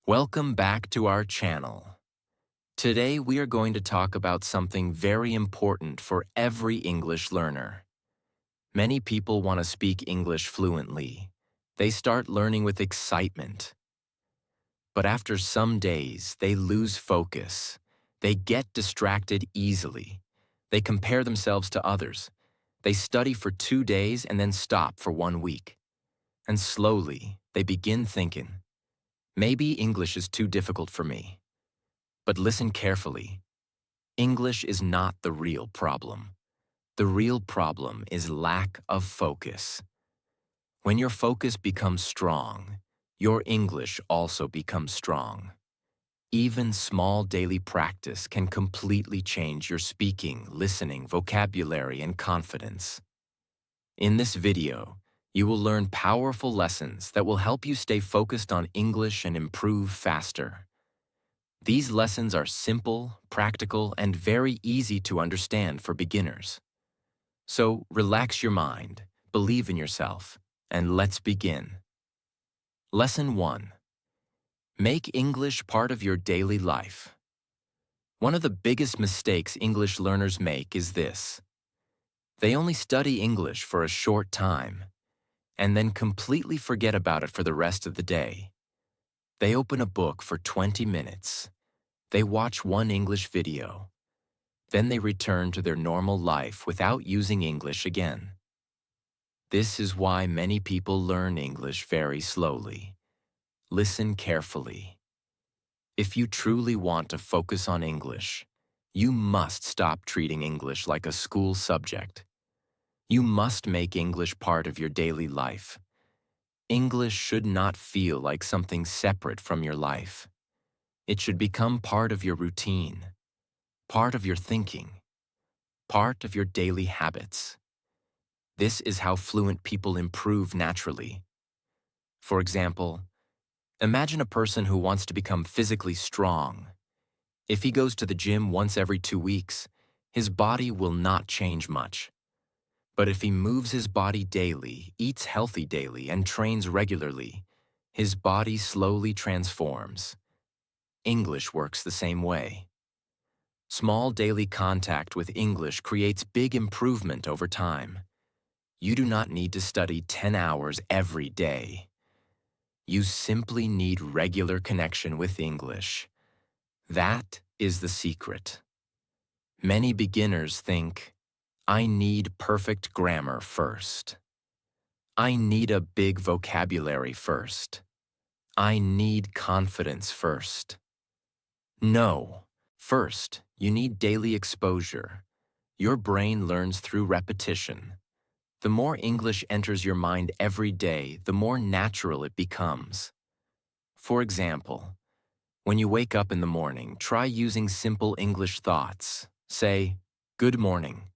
Welcome back to our channel. Today we are going to talk about something very important for every English learner. Many people want to speak English fluently. They start learning with excitement. But after some days, they lose focus. They get distracted easily. They compare themselves to others. They study for 2 days and then stop for 1 week. And slowly, they begin thinking, maybe English is too difficult for me. But listen carefully. English is not the real problem. The real problem is lack of focus. When your focus becomes strong, your English also becomes strong. Even small daily practice can completely change your speaking, listening, vocabulary, and confidence. In this video, you will learn powerful lessons that will help you stay focused on English and improve faster. These lessons are simple, practical, and very easy to understand for beginners. So relax your mind, believe in yourself, and let's begin. Lesson 1. Make English part of your daily life. One of the biggest mistakes English learners make is this. They only study English for a short time, and then completely forget about it for the rest of the day. They open a book for 20 minutes. They watch one English video. Then they return to their normal life without using English again. This is why many people learn English very slowly. Listen carefully. If you truly want to focus on English, you must stop treating English like a school subject. You must make English part of your daily life. English should not feel like something separate from your life. It should become part of your routine, part of your thinking, part of your daily habits. This is how fluent people improve naturally. For example, imagine a person who wants to become physically strong. If he goes to the gym once every 2 weeks, his body will not change much. But if he moves his body daily, eats healthy daily, and trains regularly, his body slowly transforms. English works the same way. Small daily contact with English creates big improvement over time. You do not need to study 10 hours every day. You simply need regular connection with English. That is the secret. Many beginners think, I need perfect grammar first. I need a big vocabulary first. I need confidence first. No. First, you need daily exposure. Your brain learns through repetition. The more English enters your mind every day, the more natural it becomes. For example, when you wake up in the morning, try using simple English thoughts. Say, "Good morning.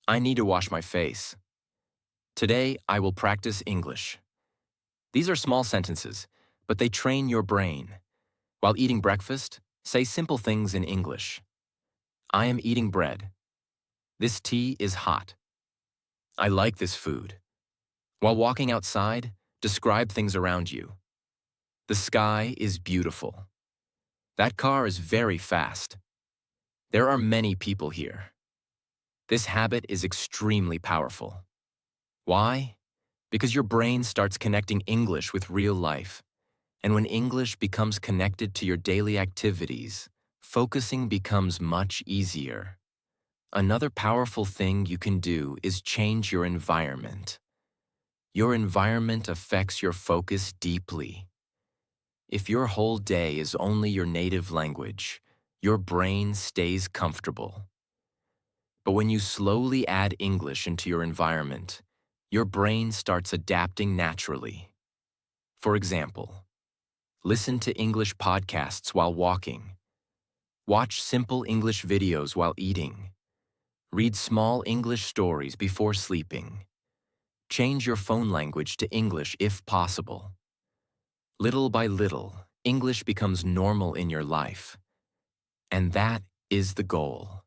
I need to wash my face. Today, I will practice English." These are small sentences, but they train your brain. While eating breakfast, say simple things in English. I am eating bread. This tea is hot. I like this food. While walking outside, describe things around you. The sky is beautiful. That car is very fast. There are many people here. This habit is extremely powerful. Why? Because your brain starts connecting English with real life. And when English becomes connected to your daily activities, focusing becomes much easier. Another powerful thing you can do is change your environment. Your environment affects your focus deeply. If your whole day is only your native language, your brain stays comfortable. But when you slowly add English into your environment, your brain starts adapting naturally. For example, listen to English podcasts while walking. Watch simple English videos while eating. Read small English stories before sleeping. Change your phone language to English if possible. Little by little, English becomes normal in your life. And that is the goal.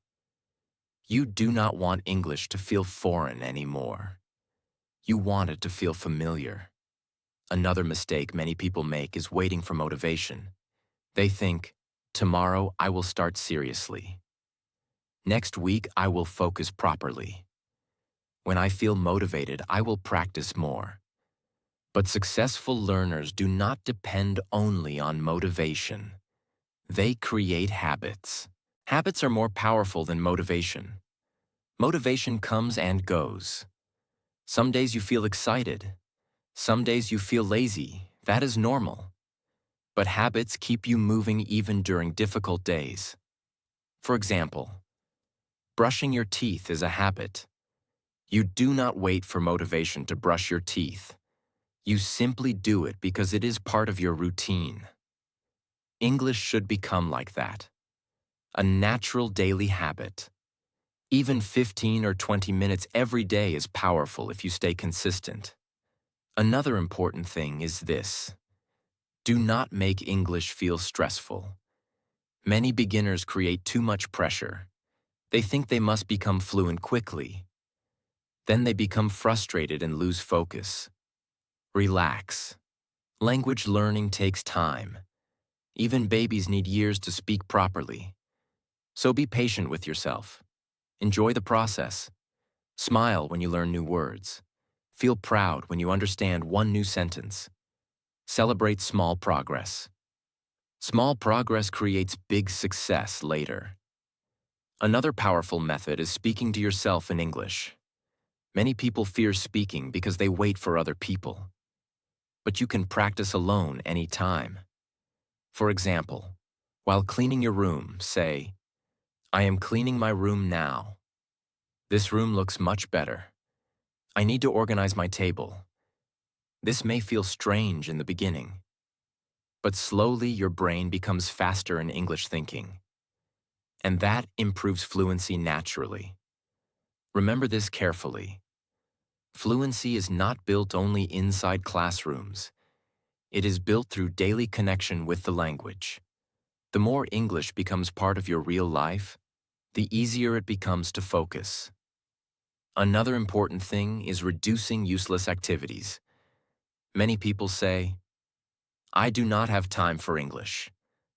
You do not want English to feel foreign anymore. You want it to feel familiar. Another mistake many people make is waiting for motivation. They think, tomorrow I will start seriously. Next week I will focus properly. When I feel motivated, I will practice more. But successful learners do not depend only on motivation. They create habits. Habits are more powerful than motivation. Motivation comes and goes. Some days you feel excited. Some days you feel lazy. That is normal. But habits keep you moving even during difficult days. For example, brushing your teeth is a habit. You do not wait for motivation to brush your teeth. You simply do it because it is part of your routine. English should become like that. A natural daily habit. Even 15 or 20 minutes every day is powerful if you stay consistent. Another important thing is this. Do not make English feel stressful. Many beginners create too much pressure. They think they must become fluent quickly. Then they become frustrated and lose focus. Relax. Language learning takes time. Even babies need years to speak properly. So be patient with yourself. Enjoy the process. Smile when you learn new words. Feel proud when you understand one new sentence. Celebrate small progress. Small progress creates big success later. Another powerful method is speaking to yourself in English. Many people fear speaking because they wait for other people. But you can practice alone anytime. For example, while cleaning your room, say, I am cleaning my room now. This room looks much better. I need to organize my table. This may feel strange in the beginning, but slowly your brain becomes faster in English thinking. And that improves fluency naturally. Remember this carefully. Fluency is not built only inside classrooms. It is built through daily connection with the language. The more English becomes part of your real life, the easier it becomes to focus. Another important thing is reducing useless activities. Many people say, I do not have time for English,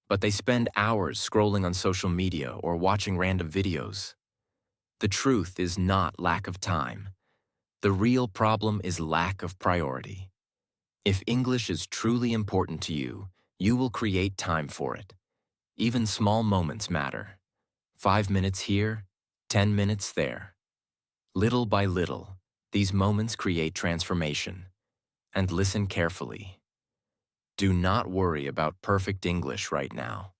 but they spend hours scrolling on social media or watching random videos. The truth is not lack of time. The real problem is lack of priority. If English is truly important to you, you will create time for it. Even small moments matter. 5 minutes here, 10 minutes there. Little by little, these moments create transformation. And listen carefully. Do not worry about perfect English right now.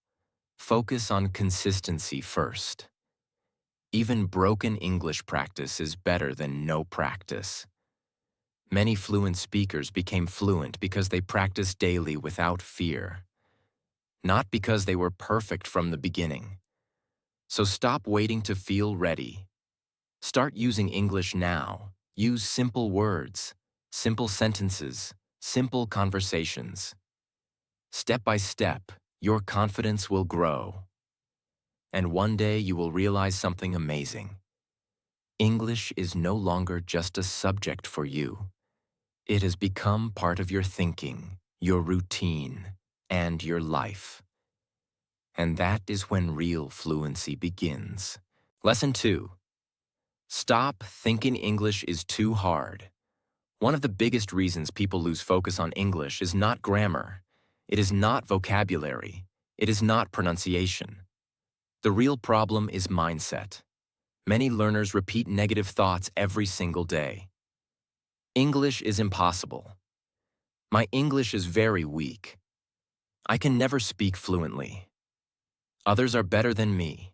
Focus on consistency first. Even broken English practice is better than no practice. Many fluent speakers became fluent because they practiced daily without fear, not because they were perfect from the beginning. So stop waiting to feel ready. Start using English now. Use simple words, simple sentences, simple conversations. Step by step, your confidence will grow. And one day you will realize something amazing. English is no longer just a subject for you. It has become part of your thinking, your routine, and your life. And that is when real fluency begins. Lesson 2. Stop thinking English is too hard. One of the biggest reasons people lose focus on English is not grammar. It is not vocabulary. It is not pronunciation. The real problem is mindset. Many learners repeat negative thoughts every single day. English is impossible. My English is very weak. I can never speak fluently. Others are better than me.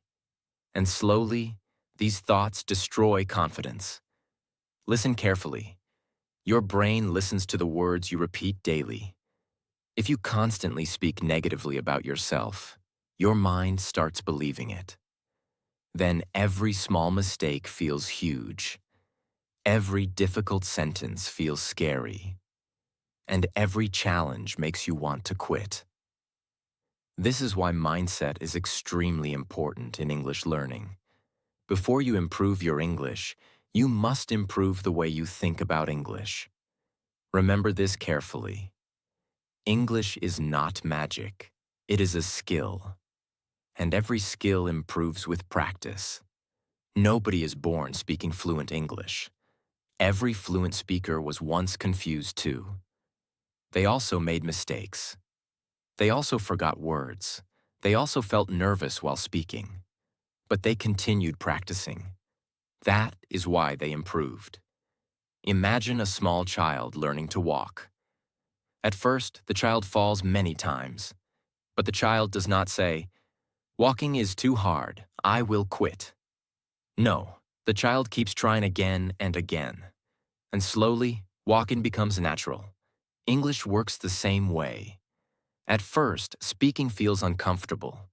And slowly, these thoughts destroy confidence. Listen carefully. Your brain listens to the words you repeat daily. If you constantly speak negatively about yourself, your mind starts believing it. Then every small mistake feels huge. Every difficult sentence feels scary. And every challenge makes you want to quit. This is why mindset is extremely important in English learning. Before you improve your English, you must improve the way you think about English. Remember this carefully. English is not magic. It is a skill. And every skill improves with practice. Nobody is born speaking fluent English. Every fluent speaker was once confused too. They also made mistakes. They also forgot words. They also felt nervous while speaking. But they continued practicing. That is why they improved. Imagine a small child learning to walk. At first, the child falls many times. But the child does not say, "Walking is too hard, I will quit." No, the child keeps trying again and again. And slowly, walking becomes natural. English works the same way. At first, speaking feels uncomfortable.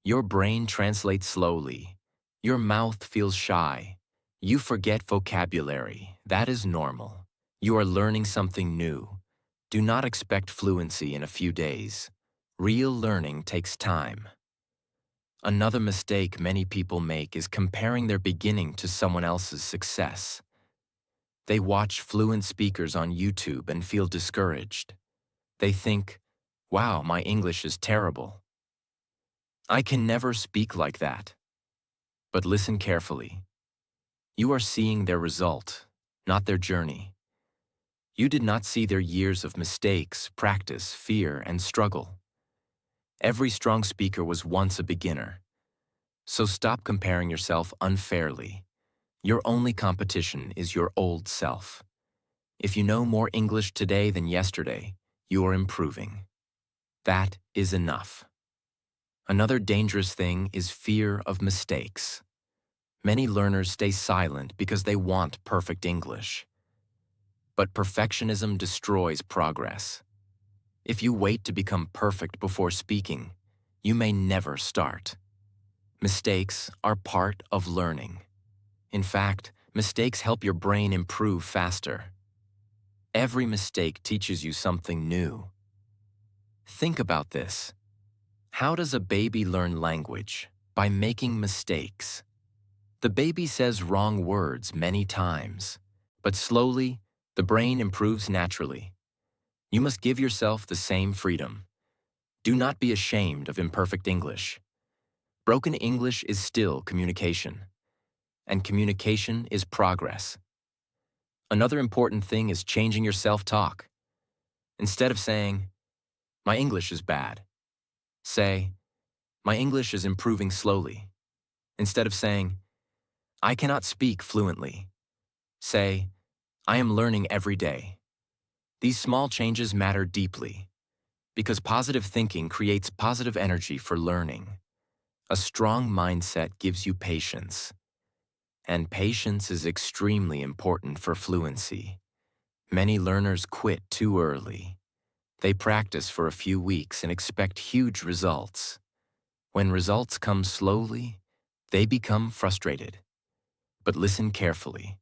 Your brain translates slowly. Your mouth feels shy. You forget vocabulary. That is normal. You are learning something new. Do not expect fluency in a few days. Real learning takes time. Another mistake many people make is comparing their beginning to someone else's success. They watch fluent speakers on YouTube and feel discouraged. They think, "Wow, my English is terrible. I can never speak like that." But listen carefully. You are seeing their result, not their journey. You did not see their years of mistakes, practice, fear, and struggle. Every strong speaker was once a beginner. So stop comparing yourself unfairly. Your only competition is your old self. If you know more English today than yesterday, you are improving. That is enough. Another dangerous thing is fear of mistakes. Many learners stay silent because they want perfect English. But perfectionism destroys progress. If you wait to become perfect before speaking, you may never start. Mistakes are part of learning. In fact, mistakes help your brain improve faster. Every mistake teaches you something new. Think about this. How does a baby learn language? By making mistakes. The baby says wrong words many times, but slowly, the brain improves naturally. You must give yourself the same freedom. Do not be ashamed of imperfect English. Broken English is still communication, and communication is progress. Another important thing is changing your self-talk. Instead of saying, "My English is bad," say, "My English is improving slowly." Instead of saying, "I cannot speak fluently," say, "I am learning every day." These small changes matter deeply, because positive thinking creates positive energy for learning. A strong mindset gives you patience, and patience is extremely important for fluency. Many learners quit too early. They practice for a few weeks and expect huge results. When results come slowly, they become frustrated. But listen carefully.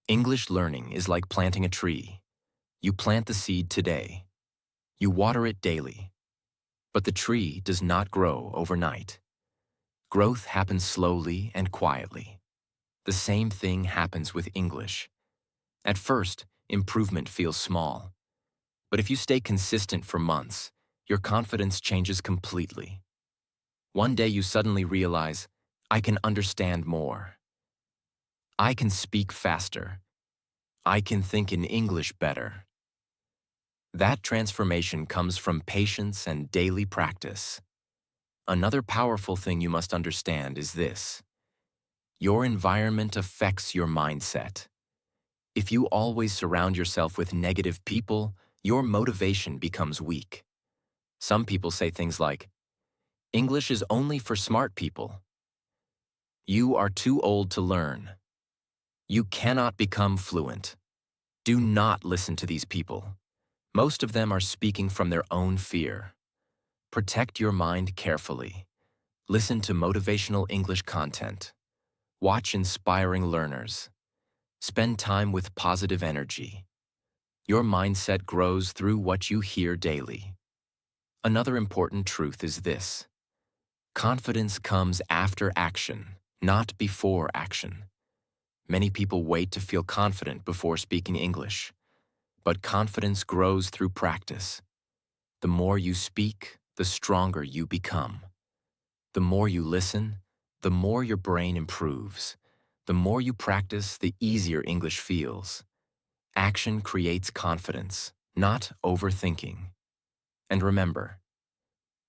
English learning is like planting a tree. You plant the seed today. You water it daily. But the tree does not grow overnight. Growth happens slowly and quietly. The same thing happens with English. At first, improvement feels small. But if you stay consistent for months, your confidence changes completely. One day you suddenly realize, "I can understand more. I can speak faster. I can think in English better." That transformation comes from patience and daily practice. Another powerful thing you must understand is this. Your environment affects your mindset. If you always surround yourself with negative people, your motivation becomes weak. Some people say things like, "English is only for smart people." "You are too old to learn." "You cannot become fluent." Do not listen to these people. Most of them are speaking from their own fear. Protect your mind carefully. Listen to motivational English content. Watch inspiring learners. Spend time with positive energy. Your mindset grows through what you hear daily. Another important truth is this. Confidence comes after action, not before action. Many people wait to feel confident before speaking English. but confidence grows through practice. The more you speak, the stronger you become. The more you listen, the more your brain improves. The more you practice, the easier English feels. Action creates confidence, not overthinking. And remember,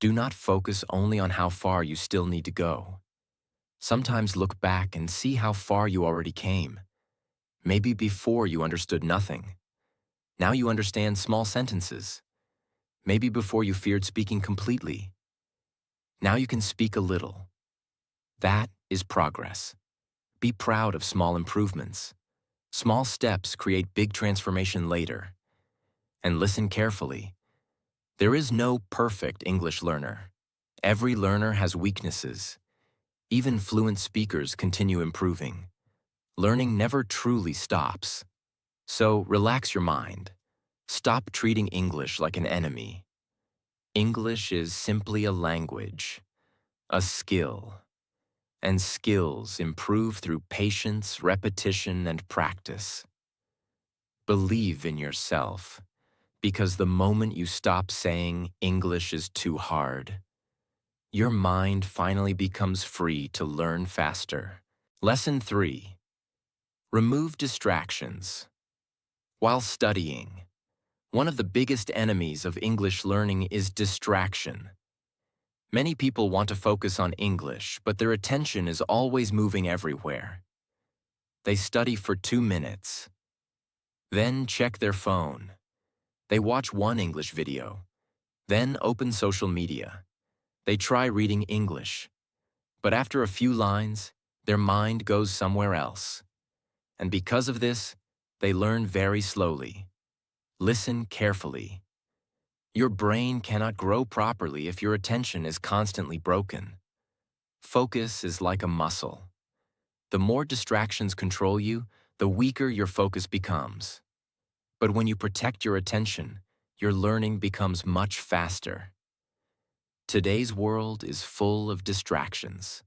do not focus only on how far you still need to go. Sometimes look back and see how far you already came. Maybe before you understood nothing. Now you understand small sentences. Maybe before you feared speaking completely. Now you can speak a little. That is progress. Be proud of small improvements. Small steps create big transformation later. And listen carefully. There is no perfect English learner. Every learner has weaknesses. Even fluent speakers continue improving. Learning never truly stops. So relax your mind. Stop treating English like an enemy. English is simply a language, a skill. And skills improve through patience, repetition, and practice. Believe in yourself, because the moment you stop saying English is too hard, your mind finally becomes free to learn faster. Lesson 3. Remove distractions. While studying, one of the biggest enemies of English learning is distraction. Many people want to focus on English, but their attention is always moving everywhere. They study for 2 minutes, then check their phone. They watch one English video, then open social media. They try reading English, but after a few lines, their mind goes somewhere else. And because of this, they learn very slowly. Listen carefully. Your brain cannot grow properly if your attention is constantly broken. Focus is like a muscle. The more distractions control you, the weaker your focus becomes. But when you protect your attention, your learning becomes much faster. Today's world is full of distractions.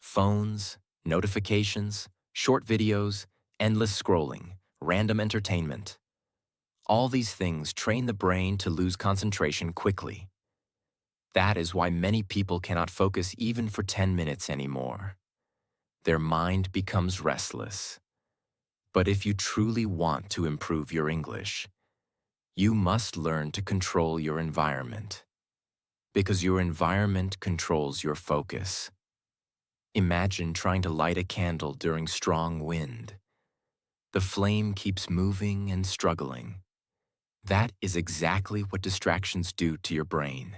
Phones, notifications, short videos, endless scrolling, random entertainment. All these things train the brain to lose concentration quickly. That is why many people cannot focus even for 10 minutes anymore. Their mind becomes restless. But if you truly want to improve your English, you must learn to control your environment. Because your environment controls your focus. Imagine trying to light a candle during strong wind. The flame keeps moving and struggling. That is exactly what distractions do to your brain.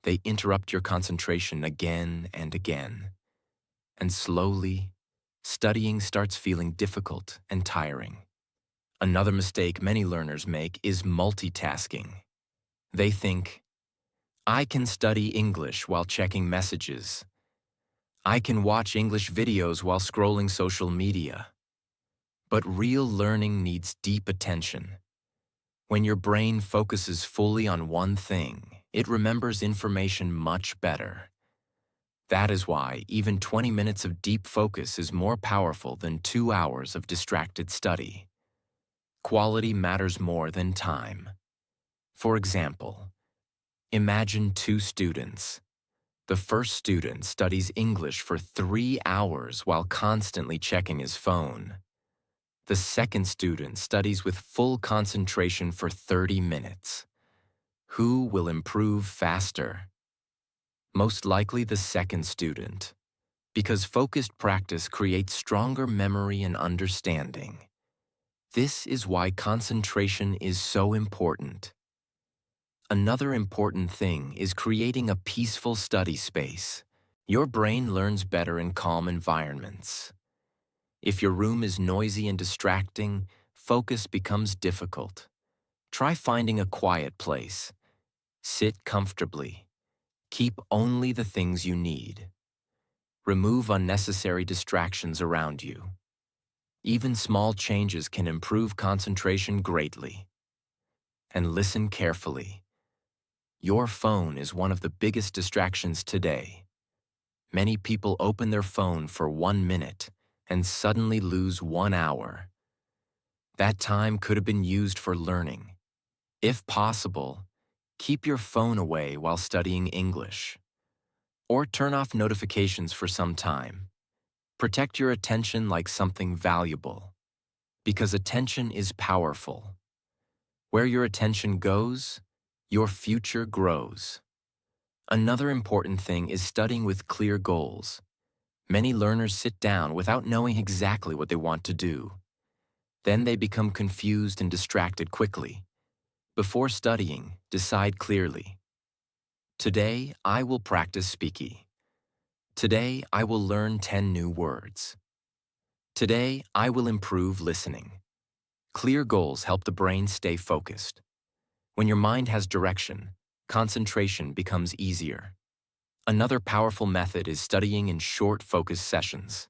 They interrupt your concentration again and again. And slowly, studying starts feeling difficult and tiring. Another mistake many learners make is multitasking. They think, I can study English while checking messages. I can watch English videos while scrolling social media. But real learning needs deep attention. When your brain focuses fully on one thing, it remembers information much better. That is why even 20 minutes of deep focus is more powerful than 2 hours of distracted study. Quality matters more than time. For example, imagine 2 students. The first student studies English for 3 hours while constantly checking his phone. The second student studies with full concentration for 30 minutes. Who will improve faster? Most likely the second student, because focused practice creates stronger memory and understanding. This is why concentration is so important. Another important thing is creating a peaceful study space. Your brain learns better in calm environments. If your room is noisy and distracting, focus becomes difficult. Try finding a quiet place. Sit comfortably. Keep only the things you need. Remove unnecessary distractions around you. Even small changes can improve concentration greatly. And listen carefully. Your phone is one of the biggest distractions today. Many people open their phone for 1 minute and suddenly lose 1 hour. That time could have been used for learning. If possible, keep your phone away while studying English. Or turn off notifications for some time. Protect your attention like something valuable, because attention is powerful. Where your attention goes, your future grows. Another important thing is studying with clear goals. Many learners sit down without knowing exactly what they want to do. Then they become confused and distracted quickly. Before studying, decide clearly. Today, I will practice speaking. Today, I will learn 10 new words. Today, I will improve listening. Clear goals help the brain stay focused. When your mind has direction, concentration becomes easier. Another powerful method is studying in short, focused sessions.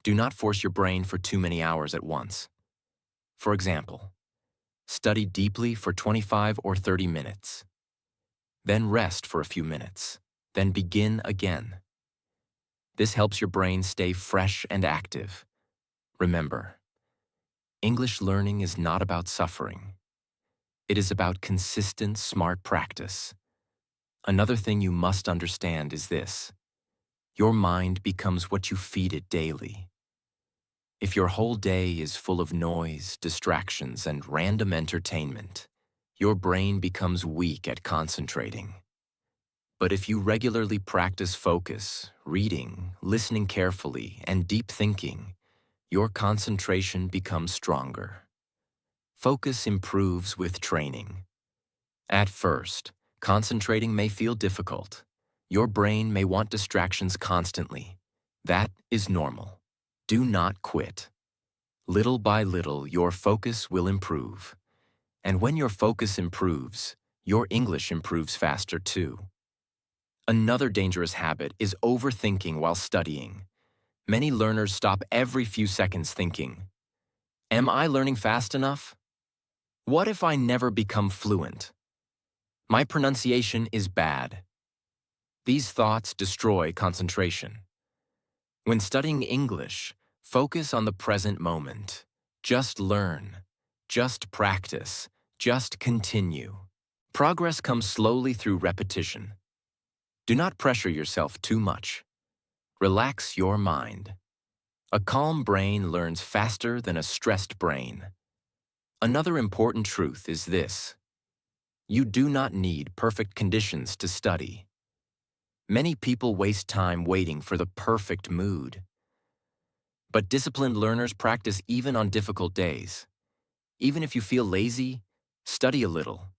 Do not force your brain for too many hours at once. For example, study deeply for 25 or 30 minutes. Then rest for a few minutes. Then begin again. This helps your brain stay fresh and active. Remember, English learning is not about suffering. It is about consistent, smart practice. Another thing you must understand is this: your mind becomes what you feed it daily. If your whole day is full of noise, distractions, and random entertainment, your brain becomes weak at concentrating. But if you regularly practice focus, reading, listening carefully, and deep thinking, your concentration becomes stronger. Focus improves with training. At first, concentrating may feel difficult. Your brain may want distractions constantly. That is normal. Do not quit. Little by little, your focus will improve. And when your focus improves, your English improves faster too. Another dangerous habit is overthinking while studying. Many learners stop every few seconds thinking, "Am I learning fast enough? What if I never become fluent? My pronunciation is bad." These thoughts destroy concentration. When studying English, focus on the present moment. Just learn. Just practice. Just continue. Progress comes slowly through repetition. Do not pressure yourself too much. Relax your mind. A calm brain learns faster than a stressed brain. Another important truth is this: you do not need perfect conditions to study. Many people waste time waiting for the perfect mood. But disciplined learners practice even on difficult days. Even if you feel lazy, study a little.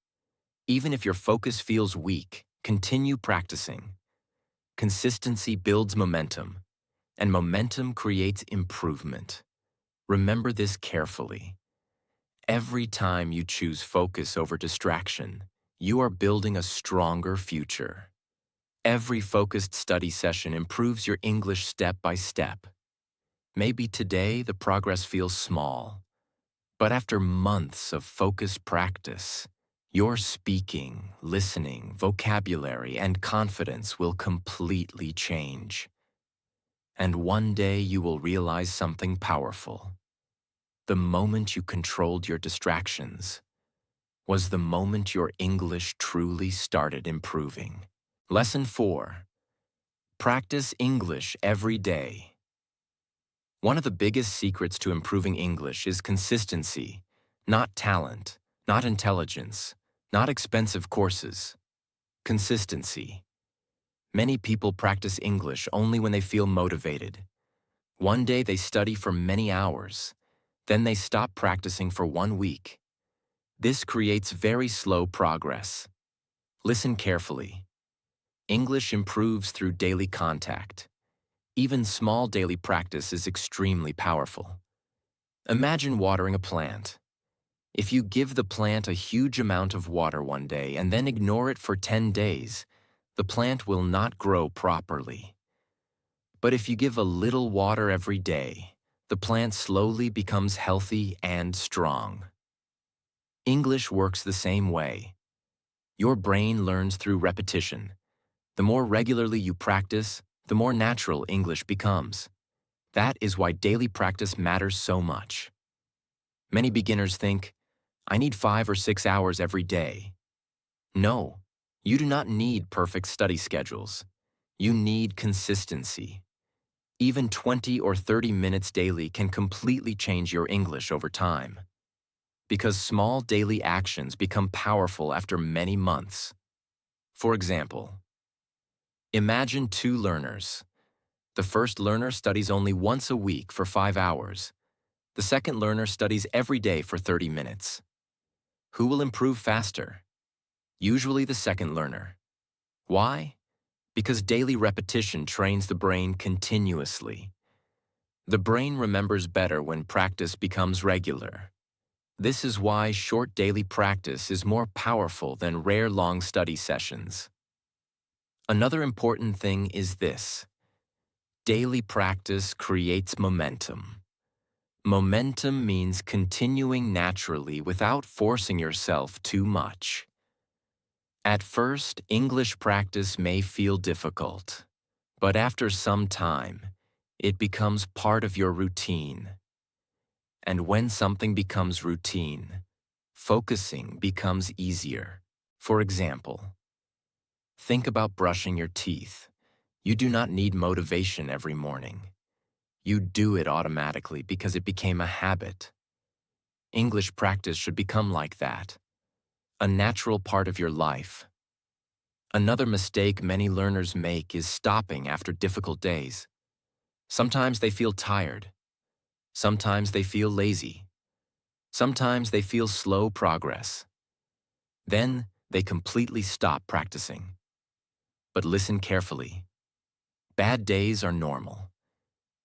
Even if your focus feels weak, continue practicing. Consistency builds momentum, and momentum creates improvement. Remember this carefully. Every time you choose focus over distraction, you are building a stronger future. Every focused study session improves your English step by step. Maybe today the progress feels small, but after months of focused practice, your speaking, listening, vocabulary, and confidence will completely change. And one day you will realize something powerful. The moment you controlled your distractions was the moment your English truly started improving. Lesson 4. Practice English every day. One of the biggest secrets to improving English is consistency, not talent, not intelligence, not expensive courses. Consistency. Many people practice English only when they feel motivated. One day they study for many hours. Then they stop practicing for 1 week. This creates very slow progress. Listen carefully. English improves through daily contact. Even small daily practice is extremely powerful. Imagine watering a plant. If you give the plant a huge amount of water one day and then ignore it for 10 days, the plant will not grow properly. But if you give a little water every day, the plant slowly becomes healthy and strong. English works the same way. Your brain learns through repetition. The more regularly you practice, the more natural English becomes. That is why daily practice matters so much. Many beginners think, I need 5 or 6 hours every day. No, you do not need perfect study schedules. You need consistency. Even 20 or 30 minutes daily can completely change your English over time. Because small daily actions become powerful after many months. For example, imagine two learners. The first learner studies only once a week for 5 hours. The second learner studies every day for 30 minutes. Who will improve faster? Usually the second learner. Why? Because daily repetition trains the brain continuously. The brain remembers better when practice becomes regular. This is why short daily practice is more powerful than rare long study sessions. Another important thing is this. Daily practice creates momentum. Momentum means continuing naturally without forcing yourself too much. At first, English practice may feel difficult, but after some time, it becomes part of your routine. And when something becomes routine, focusing becomes easier. For example, think about brushing your teeth. You do not need motivation every morning. You do it automatically because it became a habit. English practice should become like that, a natural part of your life. Another mistake many learners make is stopping after difficult days. Sometimes they feel tired. Sometimes they feel lazy. Sometimes they feel slow progress. Then they completely stop practicing. But listen carefully. Bad days are normal.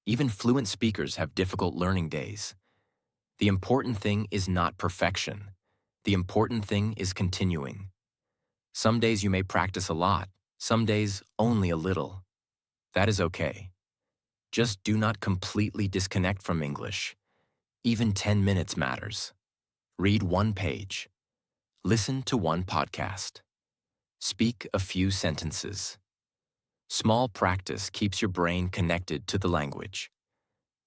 Even fluent speakers have difficult learning days. The important thing is not perfection. The important thing is continuing. Some days you may practice a lot, some days only a little. That is okay. Just do not completely disconnect from English. Even 10 minutes matters. Read one page. Listen to one podcast. Speak a few sentences. Small practice keeps your brain connected to the language.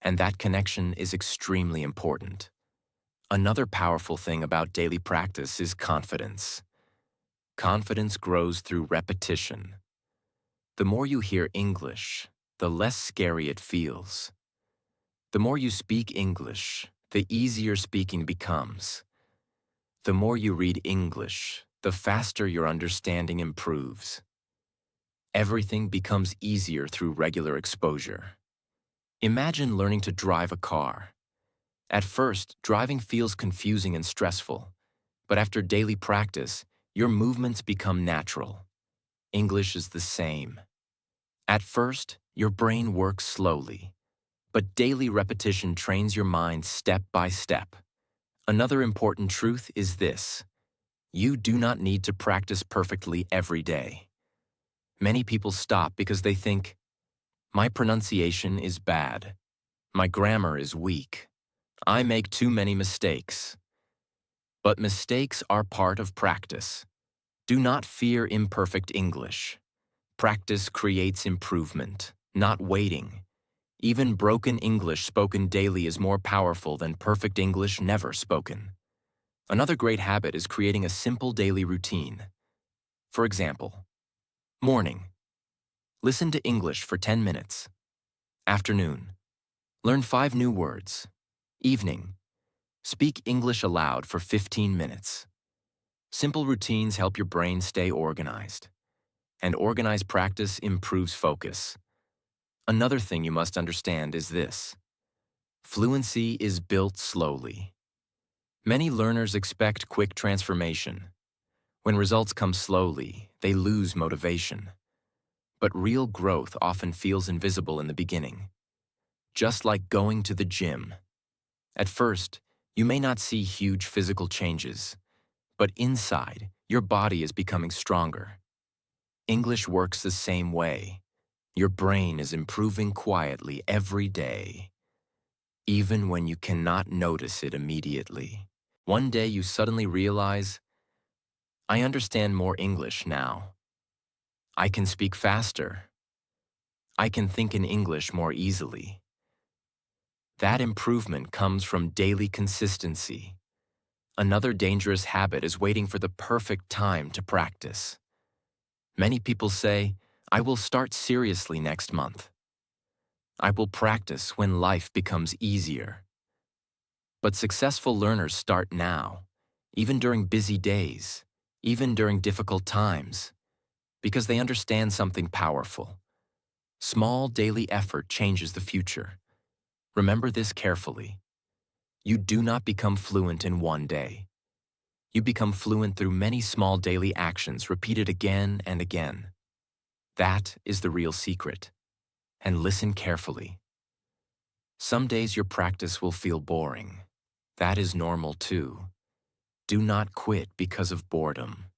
And that connection is extremely important. Another powerful thing about daily practice is confidence. Confidence grows through repetition. The more you hear English, the less scary it feels. The more you speak English, the easier speaking becomes. The more you read English, the faster your understanding improves. Everything becomes easier through regular exposure. Imagine learning to drive a car. At first, driving feels confusing and stressful, but after daily practice, your movements become natural. English is the same. At first, your brain works slowly, but daily repetition trains your mind step by step. Another important truth is this: you do not need to practice perfectly every day. Many people stop because they think, my pronunciation is bad, my grammar is weak, I make too many mistakes. But mistakes are part of practice. Do not fear imperfect English. Practice creates improvement, not waiting. Even broken English spoken daily is more powerful than perfect English never spoken. Another great habit is creating a simple daily routine. For example, morning. Listen to English for 10 minutes. Afternoon. Learn 5 new words. Evening. Speak English aloud for 15 minutes. Simple routines help your brain stay organized. And organized practice improves focus. Another thing you must understand is this: fluency is built slowly. Many learners expect quick transformation. When results come slowly, they lose motivation. But real growth often feels invisible in the beginning. Just like going to the gym. At first, you may not see huge physical changes, but inside, your body is becoming stronger. English works the same way. Your brain is improving quietly every day, even when you cannot notice it immediately. One day you suddenly realize, I understand more English now. I can speak faster. I can think in English more easily. That improvement comes from daily consistency. Another dangerous habit is waiting for the perfect time to practice. Many people say, "I will start seriously next month. I will practice when life becomes easier." But successful learners start now, even during busy days, even during difficult times, because they understand something powerful. Small daily effort changes the future. Remember this carefully. You do not become fluent in one day. You become fluent through many small daily actions repeated again and again. That is the real secret. And listen carefully. Some days your practice will feel boring. That is normal too. Do not quit because of boredom.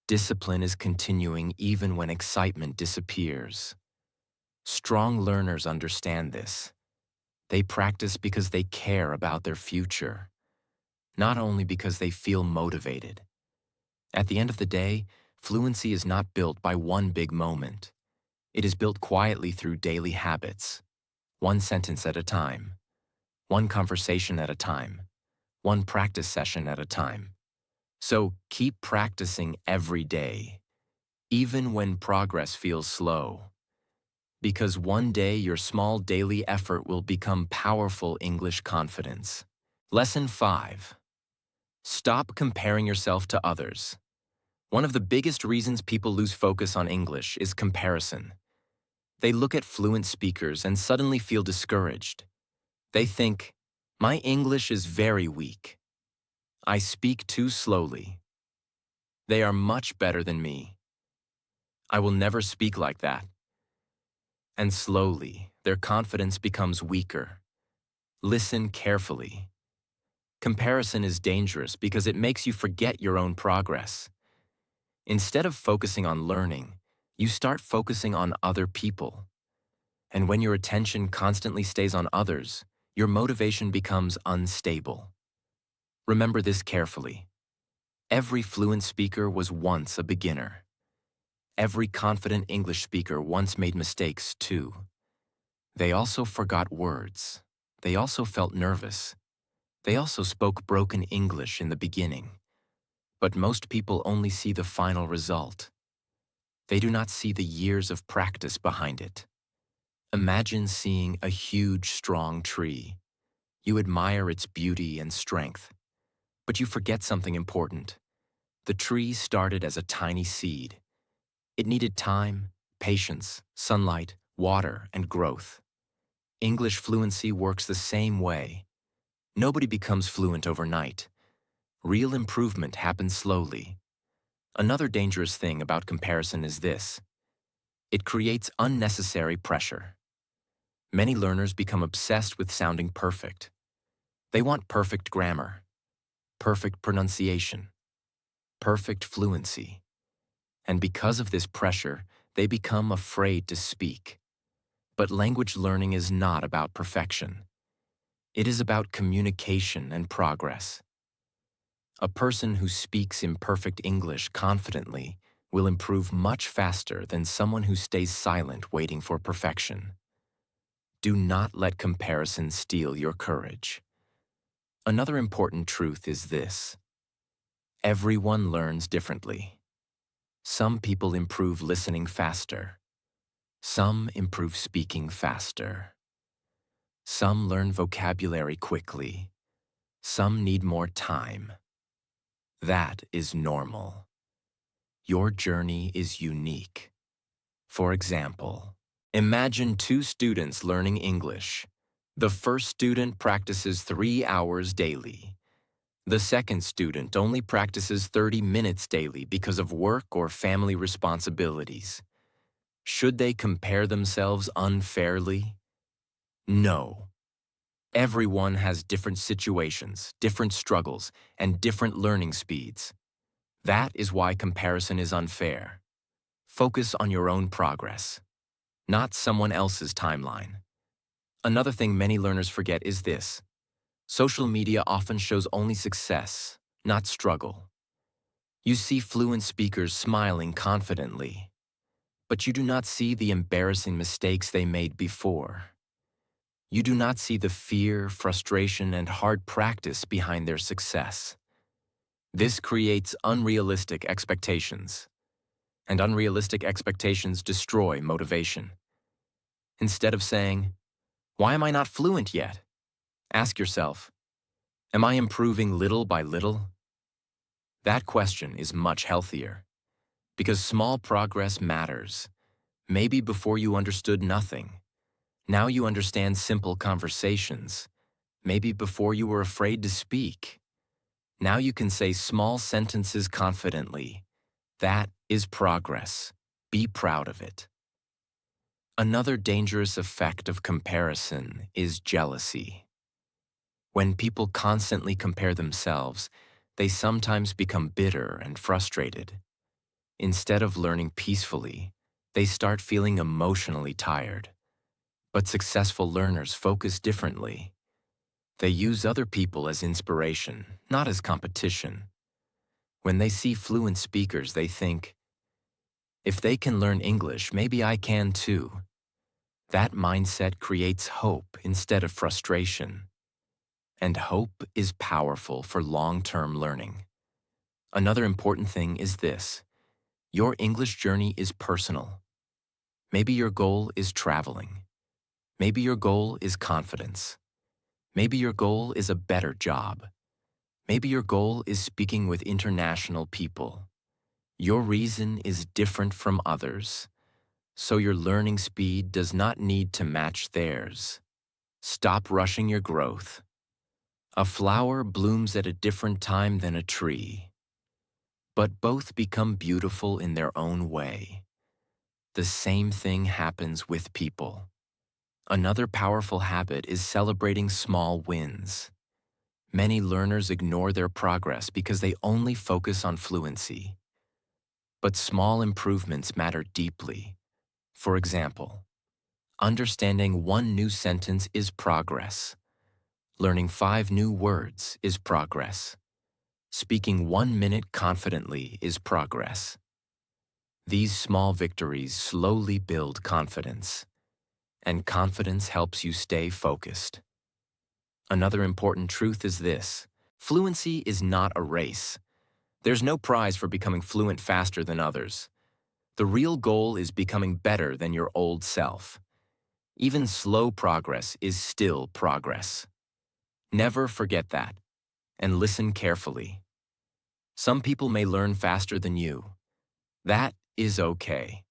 Discipline is continuing even when excitement disappears. Strong learners understand this. They practice because they care about their future, not only because they feel motivated. At the end of the day, fluency is not built by one big moment. It is built quietly through daily habits, one sentence at a time, one conversation at a time, one practice session at a time. So keep practicing every day, even when progress feels slow. Because one day your small daily effort will become powerful English confidence. Lesson 5. Stop comparing yourself to others. One of the biggest reasons people lose focus on English is comparison. They look at fluent speakers and suddenly feel discouraged. They think, "My English is very weak. I speak too slowly. They are much better than me. I will never speak like that." And slowly, their confidence becomes weaker. Listen carefully. Comparison is dangerous because it makes you forget your own progress. Instead of focusing on learning, you start focusing on other people. And when your attention constantly stays on others, your motivation becomes unstable. Remember this carefully. Every fluent speaker was once a beginner. Every confident English speaker once made mistakes too. They also forgot words. They also felt nervous. They also spoke broken English in the beginning. But most people only see the final result. They do not see the years of practice behind it. Imagine seeing a huge, strong tree. You admire its beauty and strength. But you forget something important. The tree started as a tiny seed. It needed time, patience, sunlight, water, and growth. English fluency works the same way. Nobody becomes fluent overnight. Real improvement happens slowly. Another dangerous thing about comparison is this. It creates unnecessary pressure. Many learners become obsessed with sounding perfect. They want perfect grammar, perfect pronunciation, perfect fluency. And because of this pressure, they become afraid to speak. But language learning is not about perfection. It is about communication and progress. A person who speaks imperfect English confidently will improve much faster than someone who stays silent waiting for perfection. Do not let comparison steal your courage. Another important truth is this. Everyone learns differently. Some people improve listening faster. Some improve speaking faster. Some learn vocabulary quickly. Some need more time. That is normal. Your journey is unique. For example, imagine two students learning English. The first student practices 3 hours daily. The second student only practices 30 minutes daily because of work or family responsibilities. Should they compare themselves unfairly? No. Everyone has different situations, different struggles, and different learning speeds. That is why comparison is unfair. Focus on your own progress, not someone else's timeline. Another thing many learners forget is this. Social media often shows only success, not struggle. You see fluent speakers smiling confidently, but you do not see the embarrassing mistakes they made before. You do not see the fear, frustration, and hard practice behind their success. This creates unrealistic expectations, and unrealistic expectations destroy motivation. Instead of saying, "Why am I not fluent yet?" ask yourself, "Am I improving little by little?" That question is much healthier, because small progress matters. Maybe before you understood nothing. Now you understand simple conversations. Maybe before you were afraid to speak. Now you can say small sentences confidently. That is progress. Be proud of it. Another dangerous effect of comparison is jealousy. When people constantly compare themselves, they sometimes become bitter and frustrated. Instead of learning peacefully, they start feeling emotionally tired. But successful learners focus differently. They use other people as inspiration, not as competition. When they see fluent speakers, they think, "If they can learn English, maybe I can too." That mindset creates hope instead of frustration. And hope is powerful for long-term learning. Another important thing is this: your English journey is personal. Maybe your goal is traveling. Maybe your goal is confidence. Maybe your goal is a better job. Maybe your goal is speaking with international people. Your reason is different from others, so your learning speed does not need to match theirs. Stop rushing your growth. A flower blooms at a different time than a tree, but both become beautiful in their own way. The same thing happens with people. Another powerful habit is celebrating small wins. Many learners ignore their progress because they only focus on fluency. But small improvements matter deeply. For example, understanding one new sentence is progress. Learning 5 new words is progress. Speaking 1 minute confidently is progress. These small victories slowly build confidence, and confidence helps you stay focused. Another important truth is this: fluency is not a race. There's no prize for becoming fluent faster than others. The real goal is becoming better than your old self. Even slow progress is still progress. Never forget that, and listen carefully. Some people may learn faster than you. That is okay.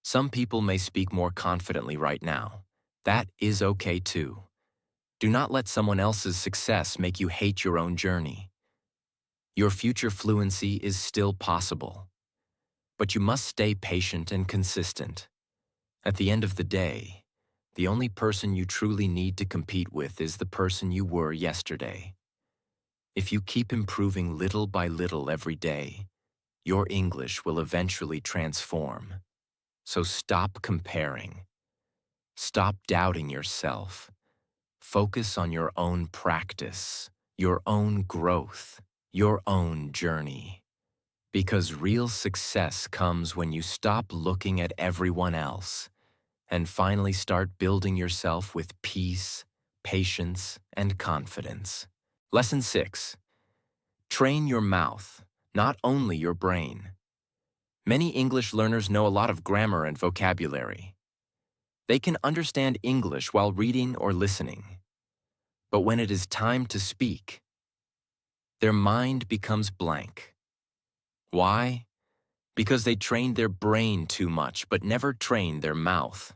Some people may speak more confidently right now. That is okay too. Do not let someone else's success make you hate your own journey. Your future fluency is still possible, but you must stay patient and consistent. At the end of the day, the only person you truly need to compete with is the person you were yesterday. If you keep improving little by little every day, your English will eventually transform. So stop comparing. Stop doubting yourself. Focus on your own practice, your own growth, your own journey. Because real success comes when you stop looking at everyone else and finally start building yourself with peace, patience, and confidence. Lesson 6. Train your mouth, not only your brain. Many English learners know a lot of grammar and vocabulary. They can understand English while reading or listening. But when it is time to speak, their mind becomes blank. Why? Because they trained their brain too much but never trained their mouth.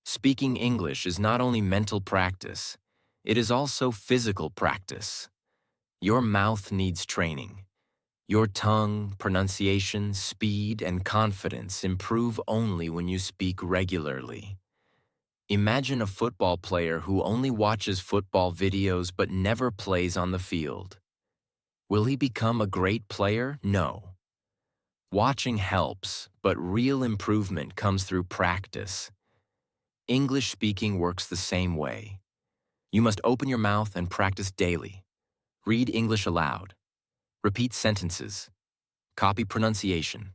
Speaking English is not only mental practice, it is also physical practice. Your mouth needs training. Your tongue, pronunciation, speed, and confidence improve only when you speak regularly. Imagine a football player who only watches football videos but never plays on the field. Will he become a great player? No. Watching helps, but real improvement comes through practice. English speaking works the same way. You must open your mouth and practice daily. Read English aloud. Repeat sentences. Copy pronunciation.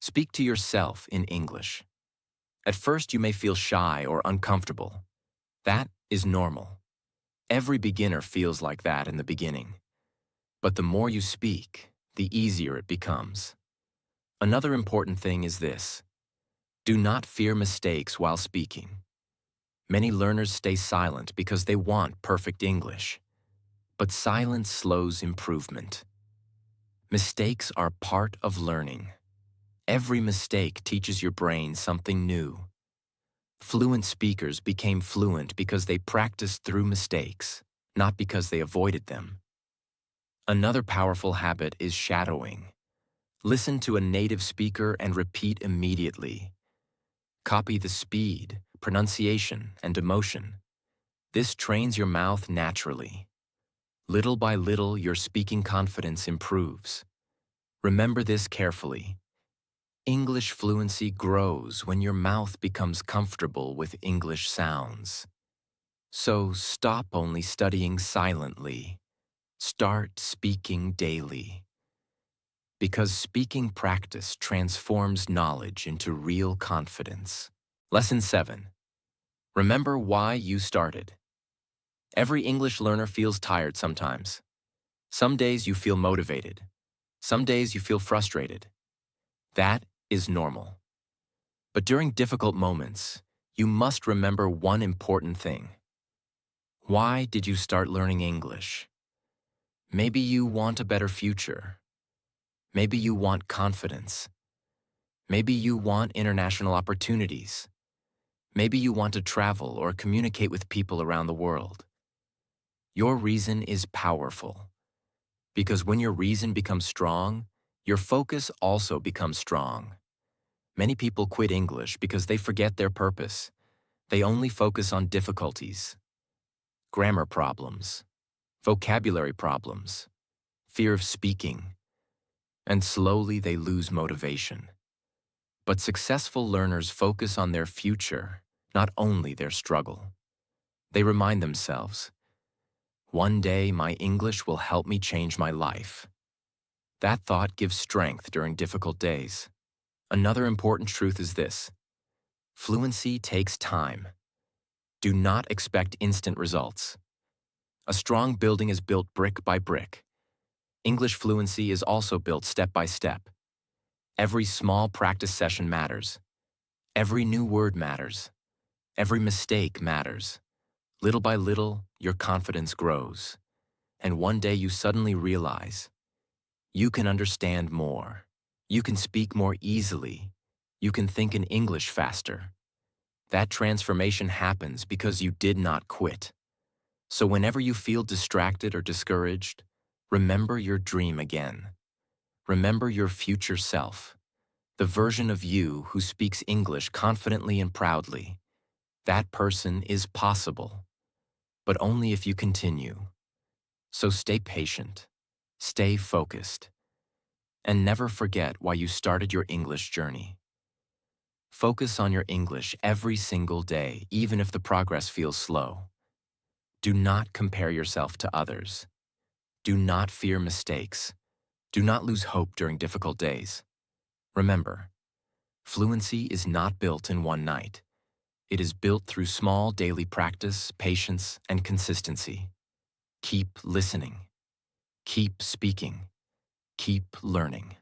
Speak to yourself in English. At first, you may feel shy or uncomfortable. That is normal. Every beginner feels like that in the beginning. But the more you speak, the easier it becomes. Another important thing is this: do not fear mistakes while speaking. Many learners stay silent because they want perfect English. But silence slows improvement. Mistakes are part of learning. Every mistake teaches your brain something new. Fluent speakers became fluent because they practiced through mistakes, not because they avoided them. Another powerful habit is shadowing. Listen to a native speaker and repeat immediately. Copy the speed, pronunciation, and emotion. This trains your mouth naturally. Little by little, your speaking confidence improves. Remember this carefully. English fluency grows when your mouth becomes comfortable with English sounds. So stop only studying silently. Start speaking daily. Because speaking practice transforms knowledge into real confidence. Lesson 7. Remember why you started. Every English learner feels tired sometimes. Some days you feel motivated. Some days you feel frustrated. That is normal. But during difficult moments, you must remember one important thing. Why did you start learning English? Maybe you want a better future. Maybe you want confidence. Maybe you want international opportunities. Maybe you want to travel or communicate with people around the world. Your reason is powerful. Because when your reason becomes strong, your focus also becomes strong. Many people quit English because they forget their purpose. They only focus on difficulties, grammar problems, vocabulary problems, fear of speaking, and slowly they lose motivation. But successful learners focus on their future, not only their struggle. They remind themselves, one day my English will help me change my life. That thought gives strength during difficult days. Another important truth is this: fluency takes time. Do not expect instant results. A strong building is built brick by brick. English fluency is also built step by step. Every small practice session matters. Every new word matters. Every mistake matters. Little by little, your confidence grows. And one day you suddenly realize, you can understand more. You can speak more easily. You can think in English faster. That transformation happens because you did not quit. So whenever you feel distracted or discouraged, remember your dream again. Remember your future self, the version of you who speaks English confidently and proudly. That person is possible, but only if you continue. So stay patient, stay focused, and never forget why you started your English journey. Focus on your English every single day, even if the progress feels slow. Do not compare yourself to others. Do not fear mistakes. Do not lose hope during difficult days. Remember, fluency is not built in one night. It is built through small daily practice, patience, and consistency. Keep listening. Keep speaking. Keep learning.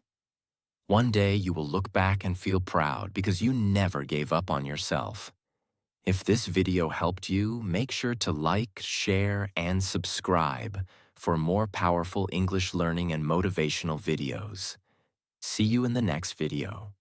One day you will look back and feel proud because you never gave up on yourself. If this video helped you, make sure to like, share, and subscribe for more powerful English learning and motivational videos. See you in the next video.